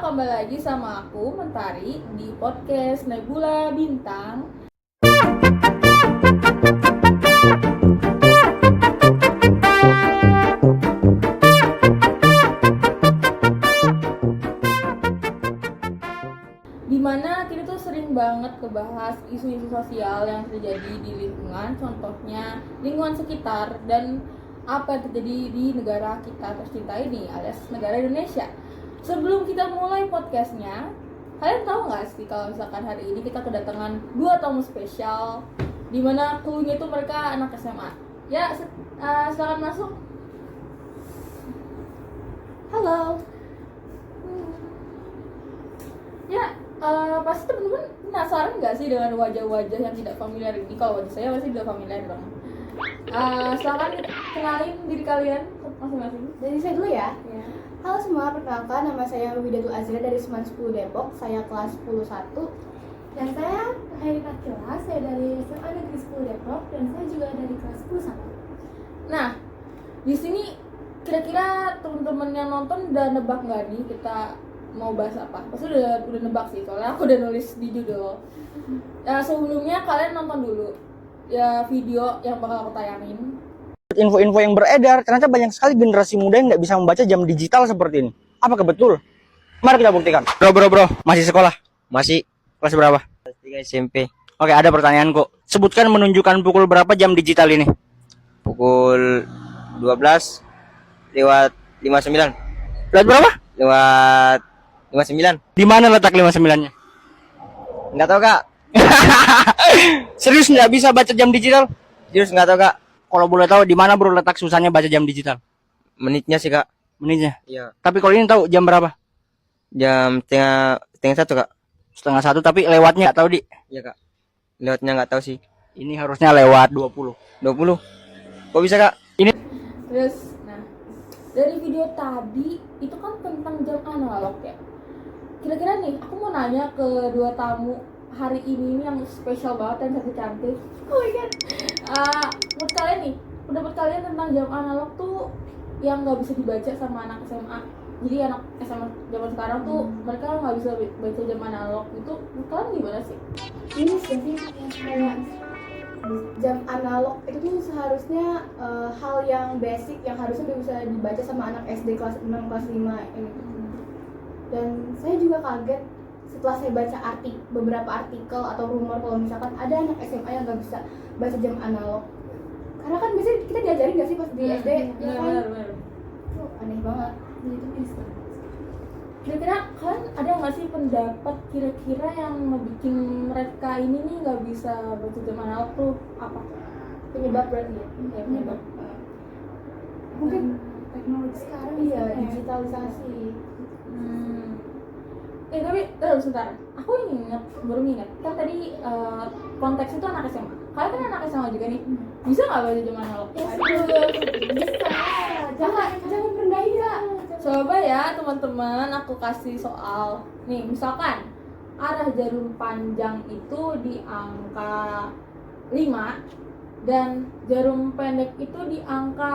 kembali lagi sama aku, Mentari, di podcast Nebula Bintang. Dimana kita tuh sering banget ngebahas isu-isu sosial yang terjadi di lingkungan, contohnya lingkungan sekitar dan apa yang terjadi di negara kita tercinta ini, alias negara Indonesia. Sebelum kita mulai podcastnya, kalian tahu nggak sih kalau misalkan hari ini kita kedatangan 2 tamu spesial, dimana clue-nya itu mereka anak SMA. Ya, silakan masuk. Halo. Ya, pasti teman-teman penasaran nggak sih dengan wajah-wajah yang tidak familiar ini? Kalau wajah saya pasti tidak familiar dong. Silakan kenalin diri kalian masing-masing. Dari saya dulu ya. Ya. Halo semua, perkenalkan nama saya Widatul Azra dari Seman 10 Depok. Saya kelas 10-1. Dan saya Hairi Kakila, saya dari SMA Negeri 10 Depok dan saya juga dari kelas 10-1. Nah, di sini kira-kira teman-teman yang nonton udah nebak nggak nih kita mau bahas apa? Pasti udah nebak sih, soalnya aku udah nulis di judul. Nah, sebelumnya kalian nonton dulu ya video yang bakal aku tayangin. Info-info yang beredar, ternyata banyak sekali generasi muda yang nggak bisa membaca jam digital seperti ini. Apakah betul? Mari kita buktikan. Bro, masih sekolah? Masih. Kelas berapa? Kelas 3 SMP. Oke, ada pertanyaan kok. Sebutkan menunjukkan pukul berapa jam digital ini. Pukul 12 lewat 59. Lewat berapa? Lewat 59. Di mana letak 59-nya? Enggak tahu, Kak. Serius nggak bisa baca jam digital? Jurus enggak tahu, Kak. Kalau boleh tahu di mana bro letak susahnya baca jam digital? Menitnya sih, Kak. Menitnya. Iya. Tapi kalau ini tahu jam berapa? Jam setengah 1, Kak. Setengah 1, tapi lewatnya nggak tahu di. Iya, Kak. Lewatnya enggak tahu sih. Ini harusnya lewat 20. 20. Kok bisa, Kak? Terus, nah, dari video tadi itu kan tentang jam analog ya. Kira-kira nih, aku mau nanya ke 2 tamu hari ini yang spesial banget dan cantik-cantik. Oh my god. Menurut kalian nih, pendapat kalian tentang jam analog tuh yang nggak bisa dibaca sama anak SMA. Jadi anak SMA zaman sekarang tuh mereka nggak bisa baca jam analog itu. Menurut kalian gimana sih? Ini sih kayak jam analog itu tuh seharusnya hal yang basic yang harusnya udah bisa dibaca sama anak SD kelas 6, kelas 5 ini. Dan saya juga kaget setelah saya baca beberapa artikel atau rumor kalau misalkan ada anak SMA yang nggak bisa baca jam analog. Karena kan biasanya kita diajarin nggak sih pas di SD, ya kan? Benar. Itu aneh banget. Itu bisa. Kira-kira kalian ada nggak sih pendapat kira-kira yang ngebikin mereka ini nih nggak bisa baca jam analog tuh apa? Penyebab berarti ya? Ya, penyebab. Mungkin Teknologi sekarang iya, bisa ya. digitalisasi. Tapi terus sebentar. Aku baru ingat. Kan tadi konteks itu anak SMA. Kalian kan anak SMA juga nih. Bisa nggak baca jam analog? Bisa. Jangan rendahin, Kak. Coba ya teman-teman, aku kasih soal. Nih, misalkan arah jarum panjang itu di angka 5 dan jarum pendek itu di angka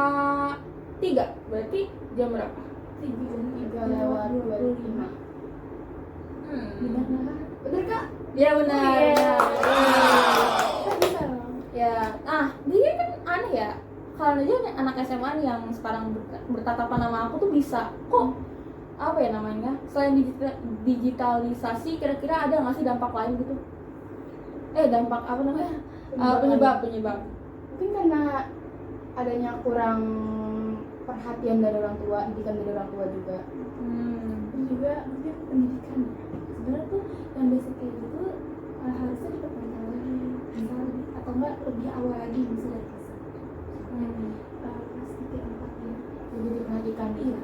3. Berarti jam berapa? 3 lewat 25. Bener, Kak? Ya benar. Iya. Kita bisa loh. Ya, dia kan aneh ya. Kalian aja anak SMA nih yang sekarang bertatapan sama aku tuh bisa. Kok apa ya namanya? Selain digitalisasi, kira-kira ada nggak sih dampak lain gitu? Dampak apa namanya? Penyebab. Mungkin karena adanya kurang perhatian dari orang tua, didikan dari orang tua juga. Dan juga mungkin pendidikan ya. Sebenarnya tuh yang basic kayak gitu harusnya diperpanjang lagi, misalnya atau enggak lebih awal lagi bisa dari kelas kelas 3, 4 ya. Jadi diperhatikan Iya.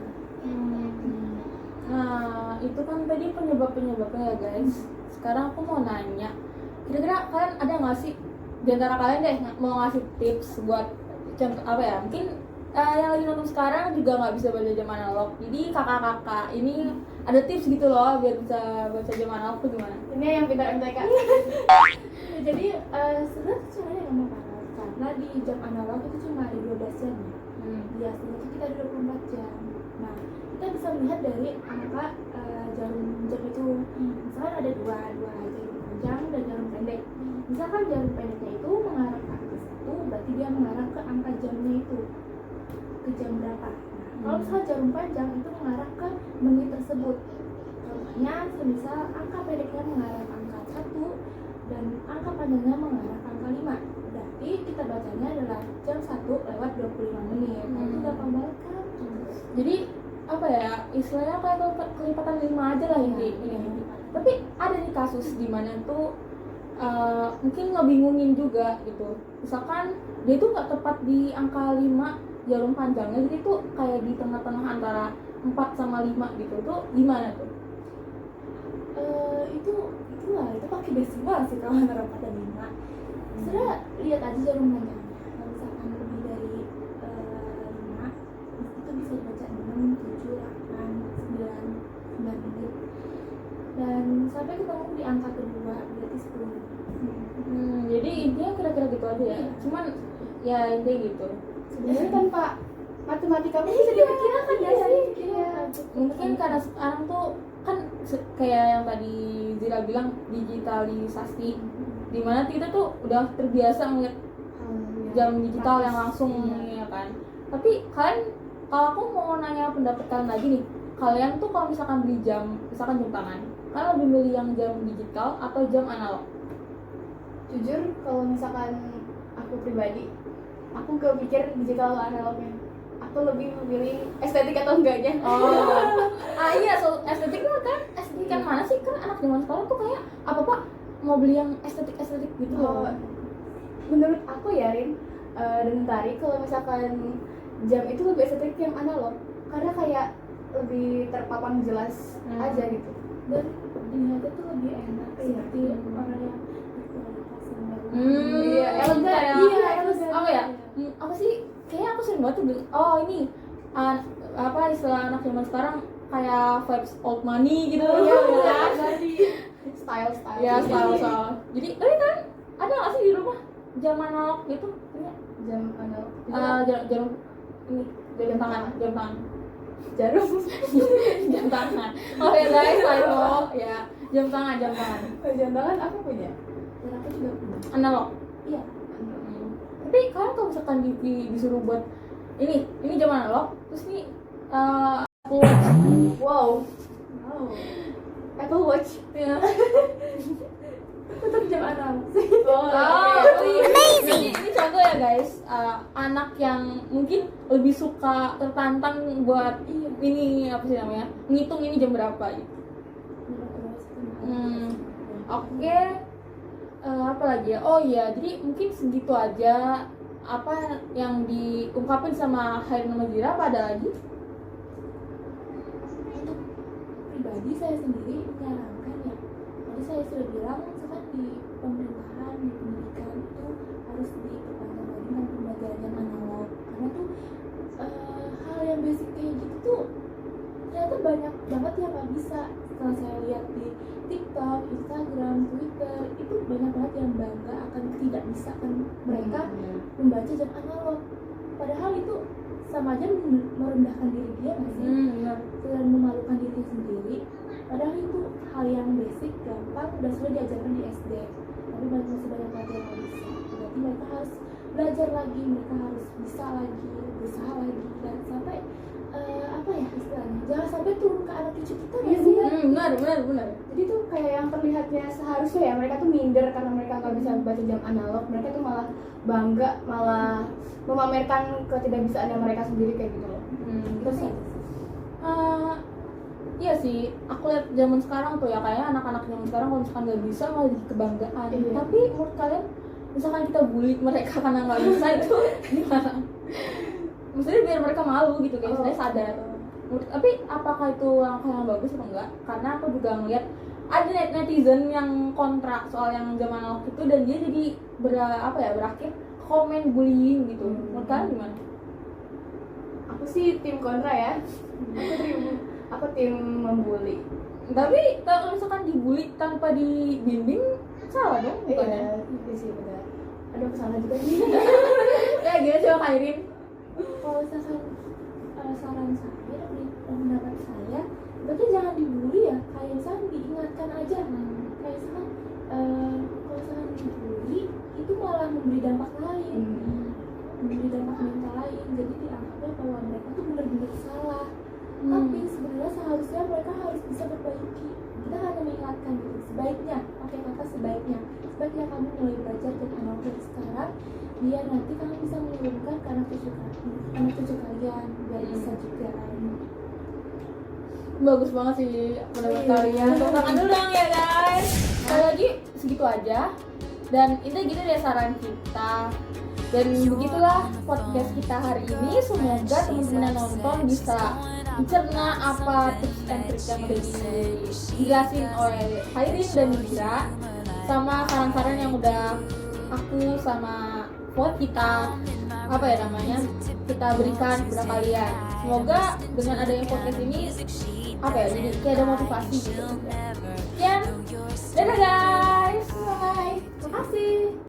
Nah, itu kan tadi penyebabnya ya guys. Sekarang aku mau nanya, kira-kira kalian ada nggak sih di antara kalian deh mau ngasih tips buat contoh apa ya? Mungkin yang lagi nonton sekarang juga nggak bisa baca jam analog. Jadi kakak-kakak ini ada tips gitu loh biar bisa baca jam analog tuh gimana? Ini yang pintar MTK. Jadi sebenarnya caranya gampang banget karena di jam analog itu cuma ada 12 jam ya. Biasanya itu kita ada 24 jam. Nah, kita bisa melihat dari angka jarum jam itu. Misalkan ada dua jarum panjang dan jarum pendek. Misalkan jarum pendeknya itu mengarah ke angka 1, berarti dia mengarah ke angka jamnya itu, ke jam berapa. Nah, kalau misalnya jarum panjang itu mengarah ke menit tersebut. Contohnya semisal angka pendeknya mengarah ke angka 1 dan angka panjangnya mengarah ke angka 5. Berarti kita bacanya adalah jam 1:25. Nah, itu gampang banget kan? Jadi apa ya, istilahnya kayak kelipatan 5 aja lah ini. Tapi ada nih kasus di mana tuh mungkin ngebingungin juga gitu. Misalkan dia tuh nggak tepat di angka 5 jarum panjangnya, jadi tuh kayak di tengah-tengah antara 4 sama 5 gitu. Tuh gimana tuh? Itu pakai desimal sih kalau antara 4 dan 5. Sebenarnya lihat aja jarum panjangnya. Kalau misalkan lebih dari 5, itu bisa dibaca 6, 7, 8, 9 menit. Dan sampai ketemu di angka kedua berarti 10 menit. Jadi intinya kira-kira gitu aja ya. Cuman ya intinya gitu. Sebenarnya tanpa matematika pun bisa diperkirakan ya sih. Mungkin karena sekarang tuh kan kayak yang tadi Zira bilang, digitalisasi, dimana kita tuh udah terbiasa ngeliat jam digital yang langsung ya kan. Tapi kalian, kalau aku mau nanya pendapat kalian lagi nih, kalian tuh kalau misalkan beli jam, misalkan jam tangan, kalian lebih milih yang jam digital atau jam analog? Jujur kalau misalkan aku pribadi, aku gak mikir digital atau analognya. Aku lebih memilih estetik atau enggaknya. Iya, so estetik kan mana sih, kan anak zaman sekarang tuh kayak apa mau beli yang estetik gitu loh. Menurut aku ya Rin dan Tari, kalau misalkan jam itu lebih estetik yang analog, karena kayak lebih terpapan jelas aja gitu. Dan dilihatnya tuh lebih enak seperti orang yang Iya, elegan. Iya, apa ya? Apa sih? Kayaknya aku sering banget tuh ini apa istilah anak zaman sekarang, kayak vibes old money gitu. Iya, style. Ya, style. Jadi, tapi kan ada nggak sih di rumah jam analog gitu? Punya Jam analog. jarum ini, jam tangan. Jarum. Jam tangan. Oh ya guys, ayo ya, jam tangan. Jam tangan aku punya. dan aku juga punya. Analog. Iya. Tapi kalian kalau misalkan disuruh buat ini jam analog, terus nih Apple Watch. Wow. Apple Watch. Ya. Tetap jam analog. Amazing. Ini contoh ya guys, anak yang mungkin lebih suka tertantang buat ini apa sih namanya, ngitung ini jam berapa gitu. Oke. Apa lagi ya? Oh iya, jadi mungkin segitu aja apa yang diungkapin sama Hairun sama Zira. Apa ada lagi? Untuk pribadi saya sendiri menyarankan ya, tadi saya sudah bilang misalkan di pemerintahan, di pendidikan itu harus diperpanjang lagi dengan pembelajaran yang analog, karena tuh hal yang basic kayak gitu tuh ternyata banyak banget yang nggak bisa. Setelah saya lihat di TikTok, Instagram, Twitter, itu banyak banget yang bangga akan tidak bisa kan mereka membaca jam analog, padahal itu sama aja merendahkan diri dia nggak sih? Dan memalukan diri sendiri. Padahal itu hal yang basic, gampang, udah sudah diajarkan di SD, tapi masih banyak banget yang nggak bisa. Berarti mereka harus belajar lagi, mereka harus bisa lagi, berusaha lagi, dan sampai apa ya istilahnya, jangan sampai turun ke anak cucu kita ya sih. Benar. Jadi tuh kayak yang terlihatnya seharusnya ya mereka tuh minder karena mereka nggak bisa baca jam analog, mereka tuh malah bangga, malah memamerkan ketidakbisaannya mereka sendiri kayak gitu loh. Terus iya sih, aku lihat zaman sekarang tuh ya, kayak anak-anak zaman sekarang kalau misalkan nggak bisa malah jadi kebanggaan. Iya. Tapi menurut kalian, misalkan kita bully mereka karena nggak bisa itu gimana? Maksudnya biar mereka malu gitu guys, saya sadar. Tapi apakah itu langkah yang bagus atau enggak? Karena aku juga ngeliat ada netizen yang kontra soal yang zaman analog itu, dan dia jadi berakhir komen bullying gitu. Menurut kalian gimana? Aku sih tim kontra ya. Aku tim membuli. Tapi kalau misalkan dibully tanpa dibimbing, salah dong, bukan ya? Iya sih benar. Aduh salah juga nih. Ya gimana coba Khairin? Kalau misalkan saran saya dari pendapat saya, berarti jangan dibully ya, kayak misalnya jadi dianggapnya bahwa mereka tuh benar-benar salah. Tapi sebenarnya seharusnya mereka harus bisa berbaiki. Kita hanya mengingatkan gitu, sebaiknya, pakai kata sebaiknya kamu mulai belajar jam analog dari sekarang, biar nanti kamu bisa menurunkan ke anak cucu kalian, biar bisa juga. Bagus banget sih pendapat kalian. Tepuk tangan dulu dong ya guys. Sekali lagi segitu aja. Dan ini gitu deh saran kita. Dan begitulah podcast kita hari ini. Semoga teman-teman yang nonton bisa mencerna apa tips and trik yang udah dijelasin oleh Khairin dan Nidra, sama saran-saran yang udah aku sama vote kita kita berikan kepada kalian. Semoga dengan adanya podcast ini jadi kayak ada motivasi gitu. Sekian, dadah